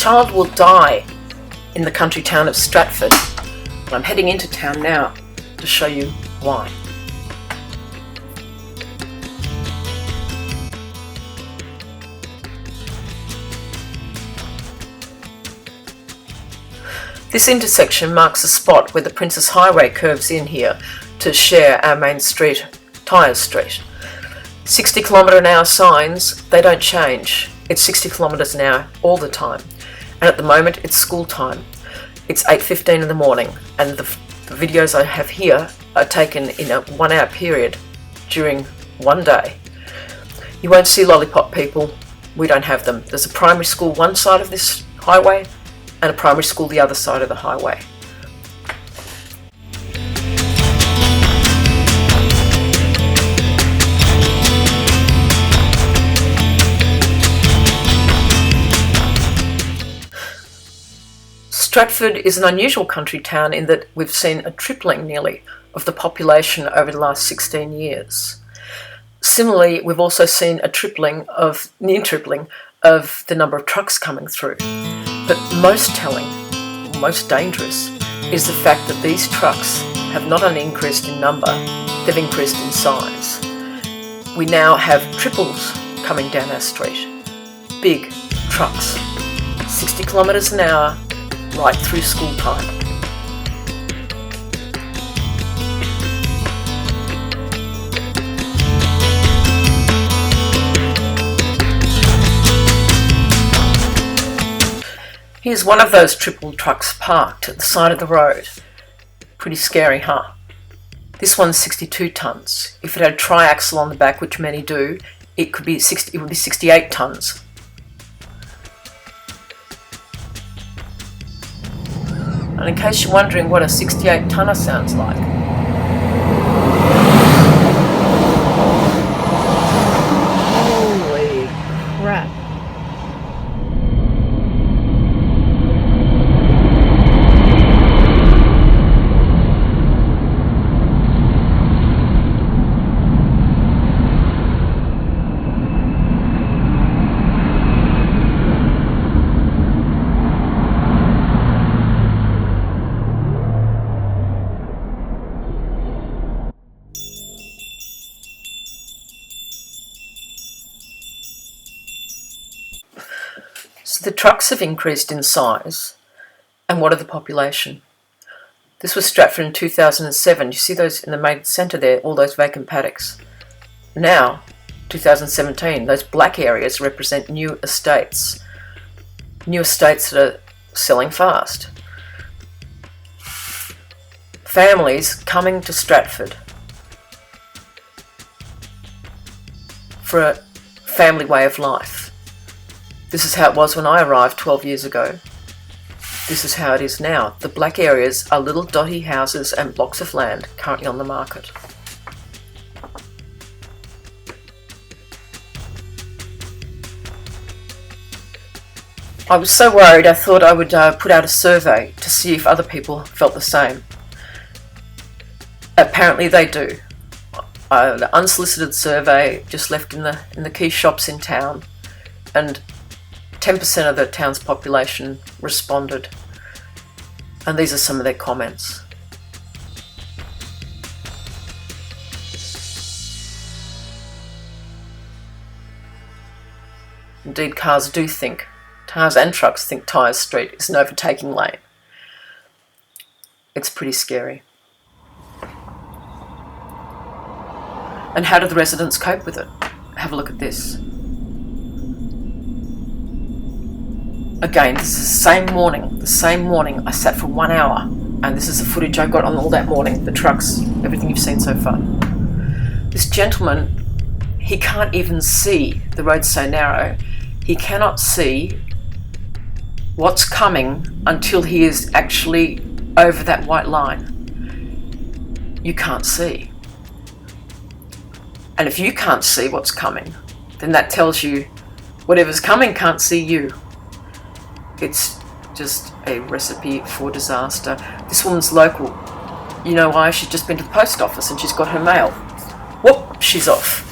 child will die in the country town of Stratford. And I'm heading into town now to show you why. This intersection marks a spot where the Princes Highway curves in here to share our main street, Tyers Street. 60 km/h signs, they don't change. It's 60 km an hour all the time. And at the moment it's school time. It's 8:15 in the morning, and the videos I have here are taken in a 1 hour period during one day. You won't see lollipop people, we don't have them. There's a primary school one side of this highway and a primary school the other side of the highway. Stratford is an unusual country town in that we've seen a tripling nearly of the population over the last 16 years. Similarly, we've also seen a near tripling of the number of trucks coming through. But most telling, most dangerous, is the fact that these trucks have not only increased in number, they've increased in size. We now have triples coming down our street. Big trucks, 60 kilometres an hour, right through school time. Here's one of those triple trucks parked at the side of the road. Pretty scary, huh? This one's 62 tonnes. If it had a triaxle on the back, which many do, it would be 68 tonnes. And in case you're wondering what a 68 tonner sounds like, holy crap. So the trucks have increased in size, and what of the population? This was Stratford in 2007. You see those in the main centre there, all those vacant paddocks. Now, 2017, those black areas represent new estates that are selling fast. Families coming to Stratford for a family way of life. This is how it was when I arrived 12 years ago. This is how it is now. The black areas are little dotty houses and blocks of land currently on the market. I was so worried I thought I would put out a survey to see if other people felt the same. Apparently they do. An unsolicited survey just left in the key shops in town, and 10% of the town's population responded, and these are some of their comments. Indeed, cars and trucks think Tyers Street is an overtaking lane. It's pretty scary. And how do the residents cope with it? Have a look at this. Again, this is the same morning I sat for 1 hour, and this is the footage I got on all that morning, the trucks, everything you've seen so far. This gentleman, he can't even see, the road's so narrow, he cannot see what's coming until he is actually over that white line. You can't see. And if you can't see what's coming, then that tells you whatever's coming can't see you. It's just a recipe for disaster. This woman's local. You know why? She's just been to the post office and she's got her mail. Whoop, she's off.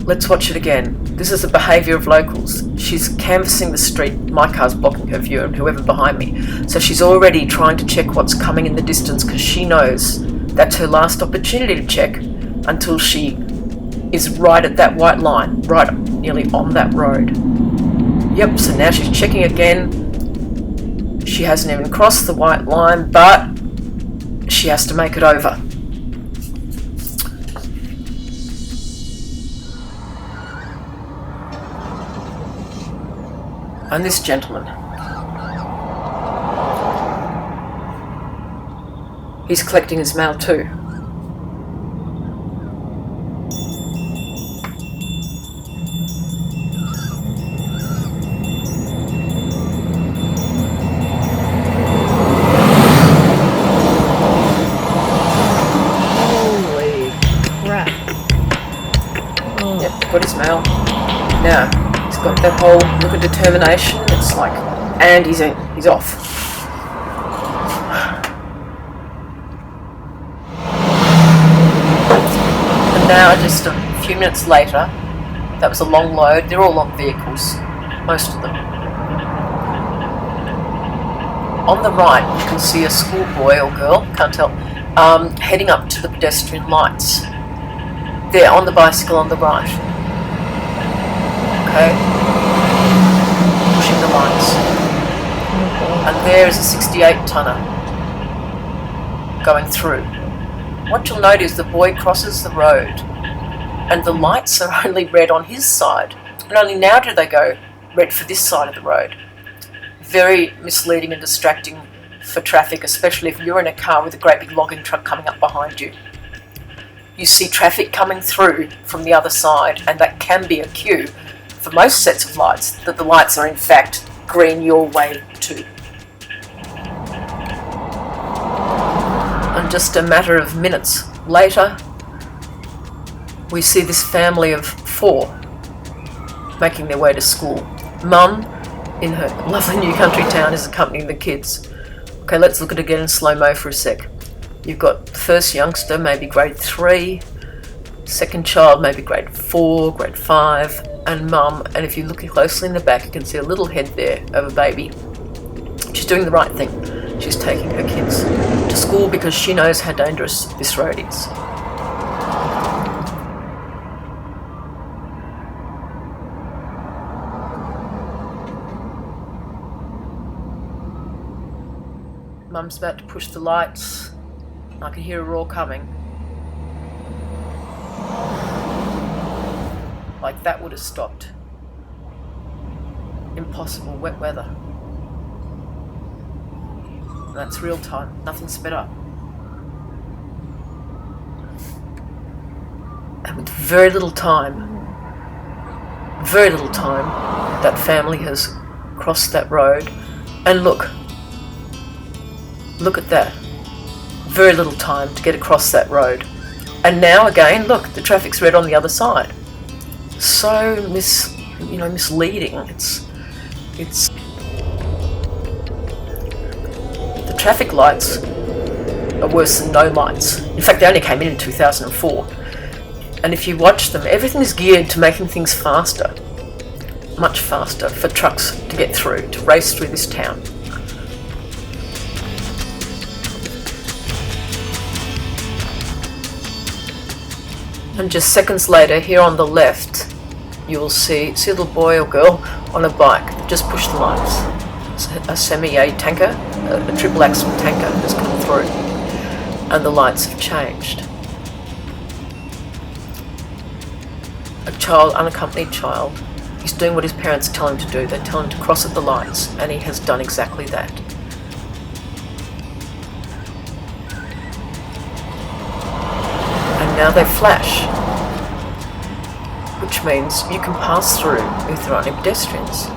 Let's watch it again. This is the behaviour of locals. She's canvassing the street, my car's blocking her view and whoever behind me. So she's already trying to check what's coming in the distance because she knows that's her last opportunity to check until she is right at that white line, right nearly on that road. Yep, so now she's checking again. She hasn't even crossed the white line, but she has to make it over. And this gentleman, he's collecting his mail too. Holy crap. Oh. Yep, got his mail. Now, he's got that whole look of determination. It's like, and he's in, he's off. And now, just a few minutes later, that was a long load. They're all long vehicles, most of them. On the right, you can see a schoolboy or girl, can't tell, heading up to the pedestrian lights. They're on the bicycle on the right. Okay, pushing the lights. And there is a 68 tonner going through. What you'll note is the boy crosses the road and the lights are only red on his side, and only now do they go red for this side of the road. Very misleading and distracting for traffic, especially if you're in a car with a great big logging truck coming up behind you. You see traffic coming through from the other side, and that can be a cue for most sets of lights that the lights are in fact green your way too. And just a matter of minutes later, we see this family of 4 making their way to school. Mum, in her lovely new country town, is accompanying the kids. Okay, let's look at it again in slow-mo for a sec. You've got the first youngster, maybe grade 3, second child, maybe grade 4, grade 5, and mum. And if you look closely in the back, you can see a little head there of a baby. She's doing the right thing. She's taking her kids to school because she knows how dangerous this road is. Mum's about to push the lights. I can hear a roar coming. Like that would have stopped. Impossible, wet weather. That's real time, nothing sped up. And with very little time, that family has crossed that road. And look at that. Very little time to get across that road. And now again, look, the traffic's red on the other side. So misleading. It's the traffic lights are worse than no lights. In fact, they only came in 2004. And if you watch them, everything is geared to making things faster, much faster, for trucks to get through, to race through this town. And just seconds later, here on the left, you'll see a little boy or girl on a bike that just pushed the lights. A semi-A tanker, a triple axle tanker has come through, and the lights have changed. A child, unaccompanied child, he's doing what his parents tell him to do. They tell him to cross at the lights, and he has done exactly that. And now they flash, which means you can pass through if there aren't any pedestrians.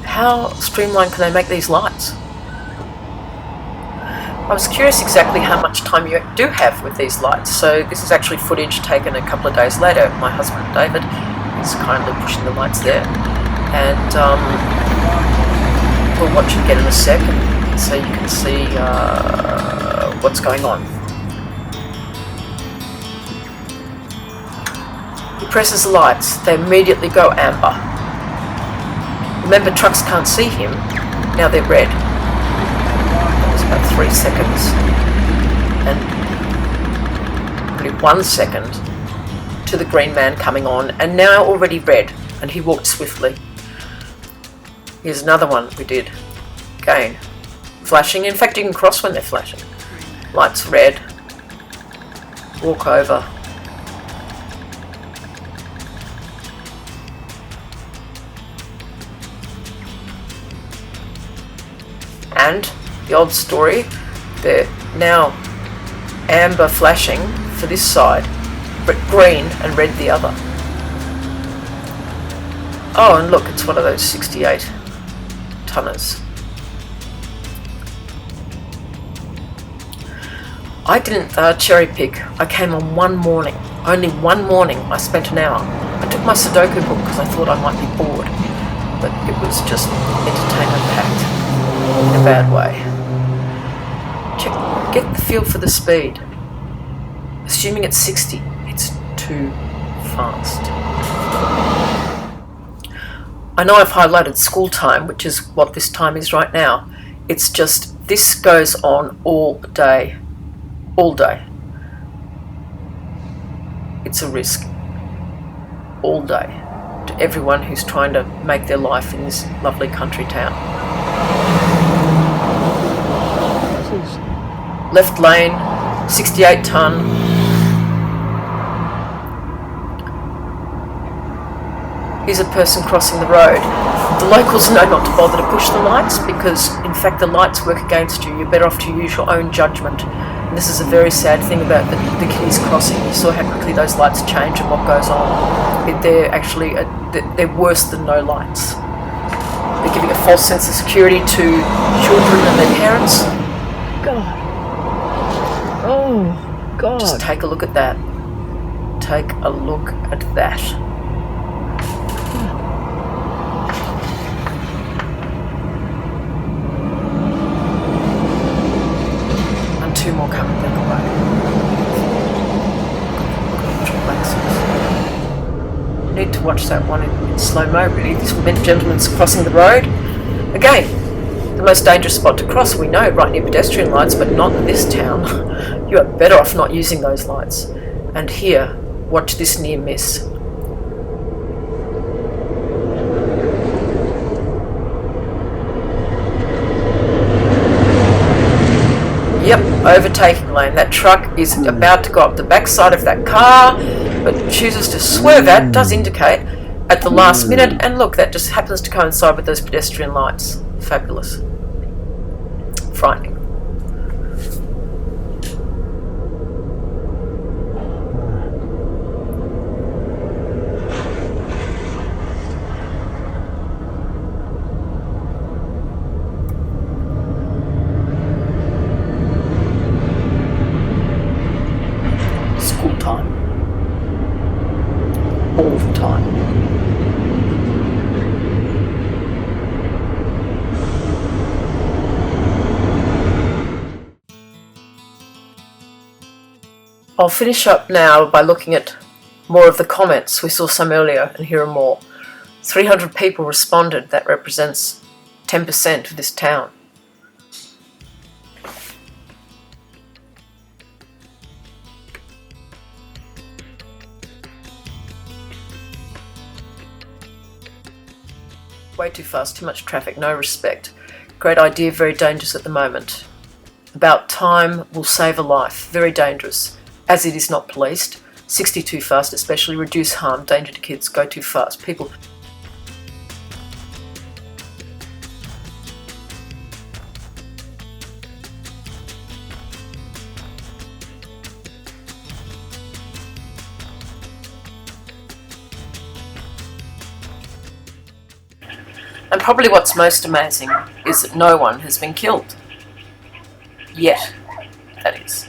How streamlined can they make these lights? I was curious exactly how much time you do have with these lights. So this is actually footage taken a couple of days later. My husband David is kindly pushing the lights there, and we'll watch it again in a second so you can see what's going on. presses the lights, they immediately go amber. Remember, trucks can't see him. Now they're red. That was about 3 seconds. And probably 1 second to the green man coming on, and now already red, and he walked swiftly. Here's another one we did. Again, flashing. In fact, you can cross when they're flashing. Lights red. Walk over. And the old story, they're now amber flashing for this side, but green and red the other. Oh, and look, it's one of those 68 tonners. I didn't cherry pick. I came on one morning, only one morning. I spent an hour. I took my Sudoku book because I thought I might be bored, but it was just entertainment packed in a bad way. Get the feel for the speed. Assuming it's 60, it's too fast. I know I've highlighted school time, which is what this time is right now. It's just, this goes on all day. All day. It's a risk. All day. To everyone who's trying to make their life in this lovely country town. Left lane, 68 tonne. Here's a person crossing the road. The locals know not to bother to push the lights because, in fact, the lights work against you. You're better off to use your own judgment. And this is a very sad thing about the kiddies crossing. You saw how quickly those lights change and what goes on. They're actually, they're worse than no lights. They're giving a false sense of security to children and their parents. God. Oh, God. Just take a look at that. Take a look at that. And two more coming down the road. Need to watch that one in slow-mo, really. This gentleman's crossing the road. Again, the most dangerous spot to cross, we know, right near pedestrian lights, but not in this town. You are better off not using those lights. And here, watch this near miss. Yep, overtaking lane. That truck is about to go up the backside of that car, but chooses to swerve out. Does indicate at the last minute, and look, that just happens to coincide with those pedestrian lights. Fabulous. Frightening. School time. All the time. I'll finish up now by looking at more of the comments. We saw some earlier, and here are more. 300 people responded. That represents 10% of this town. Way too fast, too much traffic, no respect. Great idea, very dangerous at the moment. About time will save a life, very dangerous. As it is not policed. 60 too fast, especially reduce harm, danger to kids, go too fast. People. And probably what's most amazing is that no one has been killed. Yet, that is.